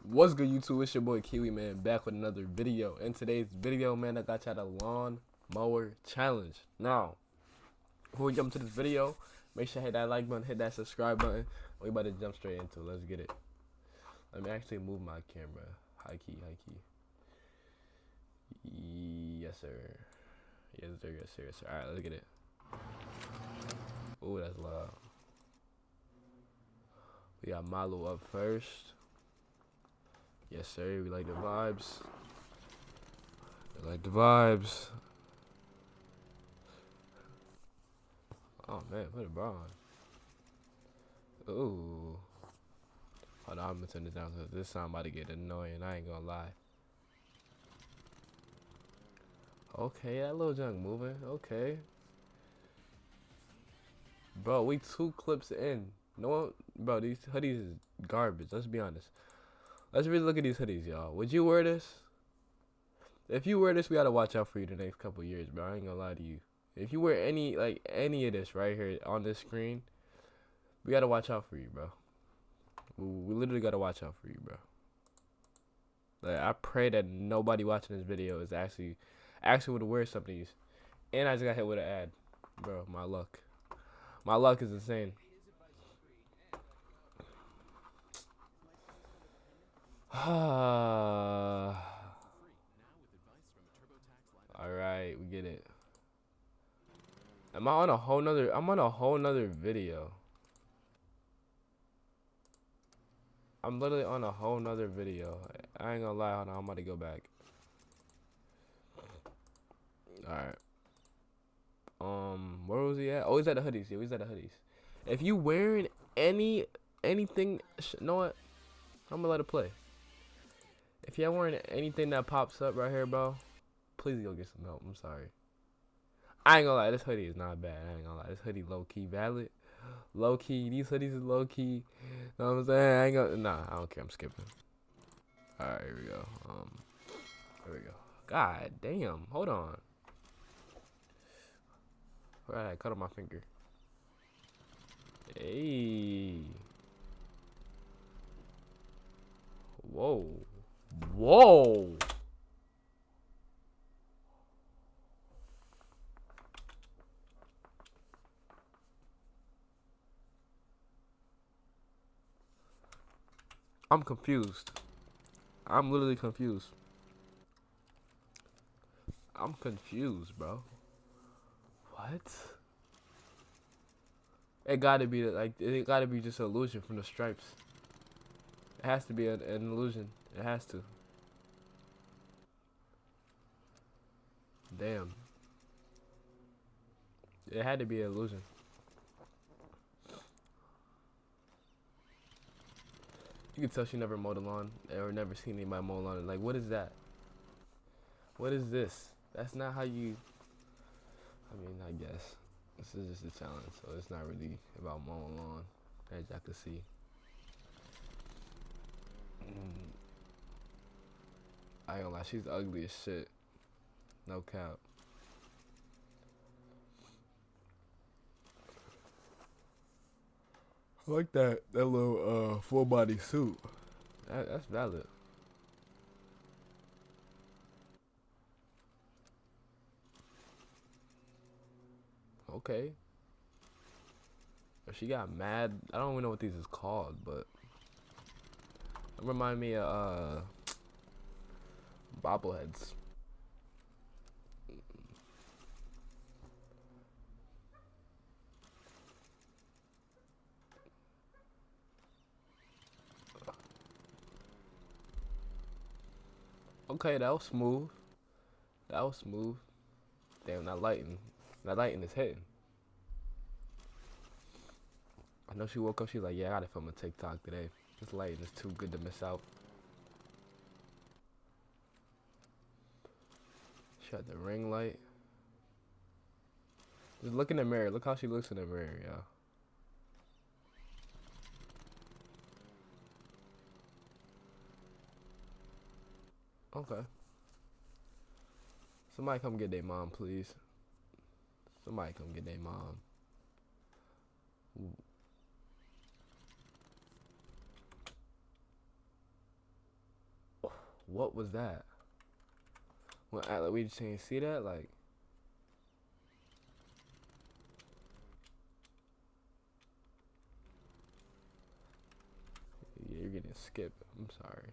What's good, YouTube? It's your boy Kiwi, man, back with another video. In today's video, man, I got y'all the lawnmower challenge. Now, before we jump to this video, make sure to hit that like button, hit that subscribe button. We about to jump straight into it. Let's get it. Let me actually move my camera. High key, high key. Yes, sir. Yes, sir. Yes, sir. Yes, sir. All right, let's get it. Oh, that's loud. We got Milo up first. Yes, sir. We like the vibes. We like the vibes. Oh, man. Put it on. Ooh. Hold on. I'm going to turn this down because this sound about to get annoying. I ain't going to lie. Okay, that little junk moving. Okay. Bro, we 2 clips in. No one, bro, these hoodies is garbage. Let's be honest. Let's really look at these hoodies, y'all. Would you wear this? If you wear this, we gotta watch out for you the next couple years, bro. I ain't gonna lie to you. If you wear any of this right here on this screen, we gotta watch out for you, bro. We literally gotta watch out for you, bro. Like, I pray that nobody watching this video is actually would wear some of these. And I just got hit with an ad, bro. My luck. My luck is insane. Alright, we get it. I'm on a whole nother video. I'm literally on a whole nother video. I ain't gonna lie, hold on, I'm about to go back. Alright. Where was he at? Oh, he's at the hoodies. Yeah, he's at the hoodies. If you wearing anything, you know what? I'm gonna let it play. If you're wearing anything that pops up right here, bro, please go get some help. I'm sorry. I ain't gonna lie, this hoodie is not bad. I ain't gonna lie, this hoodie low key valid. Low key, these hoodies is low key. Know what I'm saying? I ain't gonna, nah, I don't care. I'm skipping. All right, here we go. Here we go. God damn, hold on. All right, cut on my finger. Hey. Whoa. Whoa. I'm confused. I'm literally confused. I'm confused, bro. What? It gotta be like, it gotta be just an illusion from the stripes. It has to be an illusion. It has to. Damn. It had to be an illusion. You can tell she never mowed a lawn or never seen anybody mow a lawn. Like, what is that? What is this? That's not how you. I mean, I guess this is just a challenge, so it's not really about mowing a lawn, as y'all can see. I ain't gonna lie, she's ugly as shit. No cap. I like that little full body suit. That's valid. Okay. If she got mad, I don't even know what these is called, but it remind me of bobbleheads. Okay, that was smooth. That was smooth. Damn, that lighting is hitting. I know she woke up, she's like, yeah, I gotta film a TikTok today. This lighting is too good to miss out. She had the ring light. Just look in the mirror. Look how she looks in the mirror, y'all. Okay. Somebody come get their mom, please. Somebody come get their mom. Ooh. What was that? When we just saying, see that? Like, yeah, you're getting skipped. I'm sorry.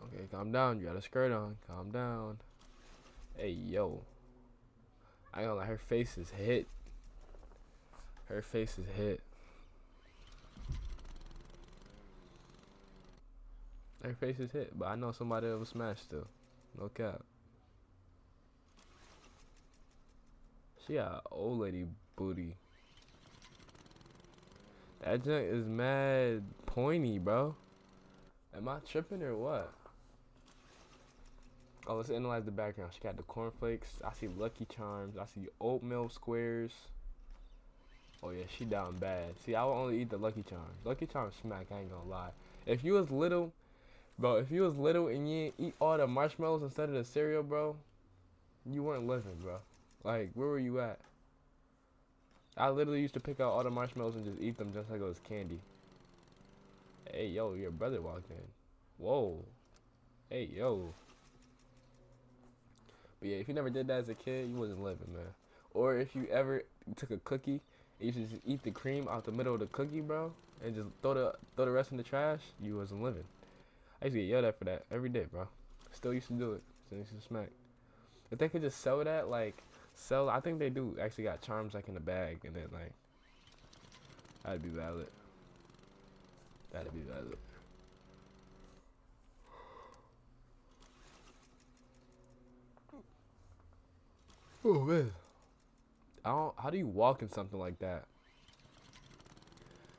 Okay, calm down. You got a skirt on. Calm down. Hey, yo. I ain't gonna lie, her face is hit. Her face is hit. Her face is hit, but I know somebody that will smash still. No cap. She got an old lady booty. That junk is mad pointy, bro. Am I tripping or what? Oh, let's analyze the background. She got the cornflakes. I see Lucky Charms. I see oatmeal squares. Oh yeah, she down bad. See, I will only eat the Lucky Charms. Lucky Charms smack, I ain't gonna lie. If you was little, bro, if you was little and you didn't eat all the marshmallows instead of the cereal, bro, you weren't living, bro. Like, where were you at? I literally used to pick out all the marshmallows and just eat them just like it was candy. Hey, yo, your brother walked in. Whoa. Hey, yo. But yeah, if you never did that as a kid, you wasn't living, man. Or if you ever took a cookie and you should just eat the cream out the middle of the cookie, bro, and just throw the rest in the trash, you wasn't living. I used to get yelled at for that every day, bro. Still used to do it. Still used to smack. If they could just sell that, like, I think they do actually got charms, like, in the bag, and then, like, that'd be valid. That'd be valid. Oh, man. How do you walk in something like that?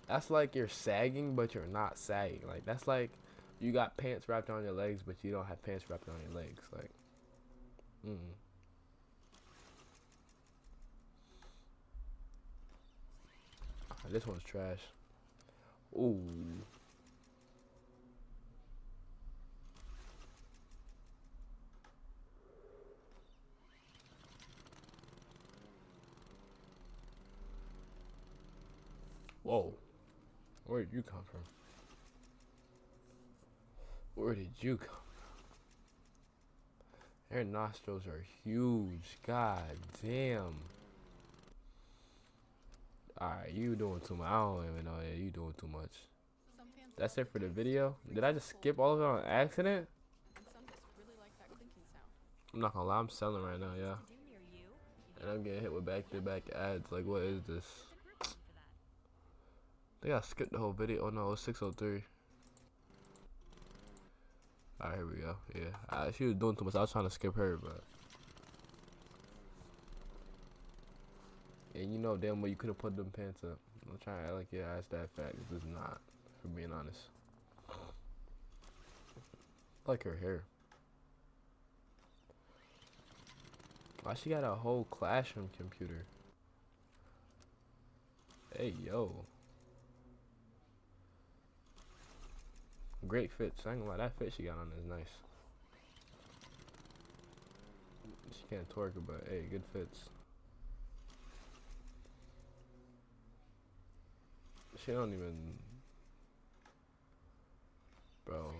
That's like you're sagging, but you're not sagging. Like, that's like you got pants wrapped on your legs, but you don't have pants wrapped on your legs. Like, this one's trash. Ooh. Whoa. Where did you come from? Where did you come from? Her nostrils are huge. God damn. Alright, you doing too much. I don't even know. Yeah, you doing too much. That's it for the video. Did I just skip all of it on accident? I'm not gonna lie, I'm selling right now, yeah. And I'm getting hit with back-to-back ads. Like, what is this? I think I skipped the whole video. Oh no, it was 6:03. Alright, here we go. Yeah, she was doing too much. I was trying to skip her, but. And you know damn well you could have put them pants up. I'm trying to act like your ass that fat. This is not, for being honest. I like her hair. Why she got a whole classroom computer? Hey, yo. Great fits. I ain't gonna lie, that fit she got on is nice. She can't twerk it, but hey, good fits. She don't even... Bro.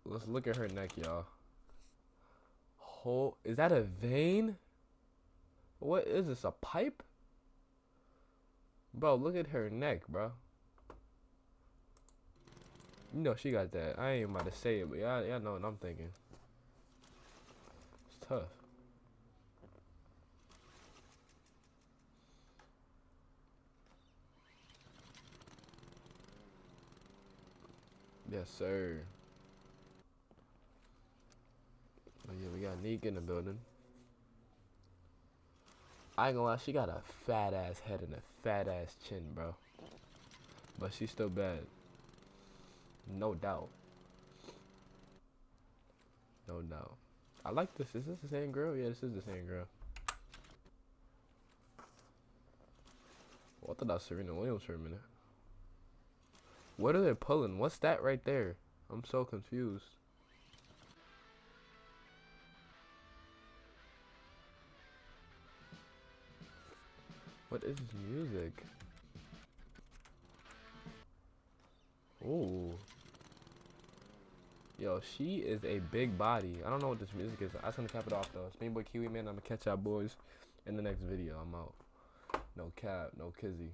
Let's look at her neck, y'all. Is that a vein? What is this, a pipe? Bro, look at her neck, bro. You know she got that. I ain't about to say it, but y'all know what I'm thinking. It's tough. Yes, sir. Oh yeah, we got Neek in the building. I ain't gonna lie, she got a fat ass head and a fat ass chin, bro. But she's still bad. No doubt. No doubt. I like this. Is this the same girl? Yeah, this is the same girl. Well, I thought that was Serena Williams for a minute. What are they pulling? What's that right there? I'm so confused. What is this music? Ooh. Yo, she is a big body. I don't know what this music is. I just gonna cap it off though. It's me, boy Kiwi, man. I'm gonna catch y'all boys in the next video. I'm out. No cap, no kizzy.